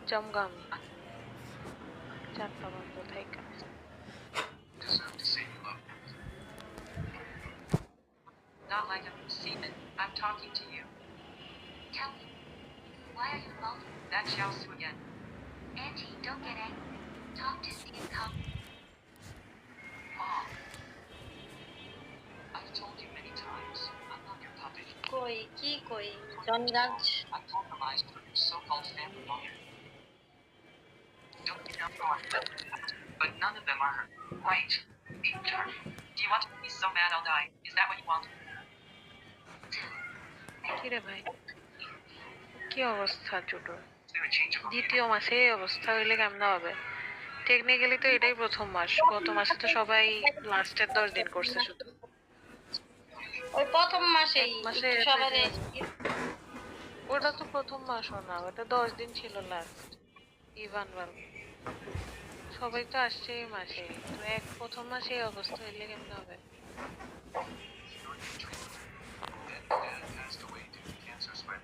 জমগাম 4টা বন্ধ থাইকা Deserve to say you love me. Not like I'm semen. I'm talking to you. Tell me, why are you alone? That Xiaosu again. Auntie, don't get angry. Talk to me and come. Mom. I've told you many times, I'm not your puppet. কই কি কই জনগাছ I've compromised for your so-called family lawyer. Don't you know who I'm with? But none of them are her. Right. Peter. Do you want to be so mad I'll die? Is that what you want? কি রে ভাই কি অবস্থা ছোটর Is there a change of দ্বিতীয় মাসে এই অবস্থা হইলে কেমন হবে টেকনিক্যালি তো এটাই প্রথম মাস গত মাসে তো সবাই লাস্টের 10 দিন করছে শুধু ওই প্রথম মাসেই এক মাসে একটু সবাই ওটা তো প্রথম মাসও না ওটা 10 দিন ছিল লাস্ট ইভান ওয়াল সবাই তো আসছে এই মাসে তো এক প্রথম মাসে এই অবস্থা হইলে কেমন হবে Dad passed away due to cancer spread.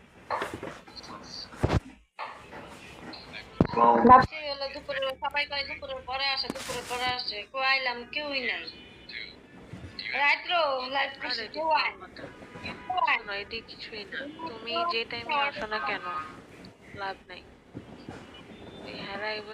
ভাবছি হলো দুপুরে সবাই কয় দুপুরের পরে আসে দুপুরের পরে আসে কই আইলাম কেউই নাই রাত্র লাইট করছি কেউ আয় শোনো এটি কিছুই না তুমি যে টাইমে আসো না কেন লাভ নাই এই হারাই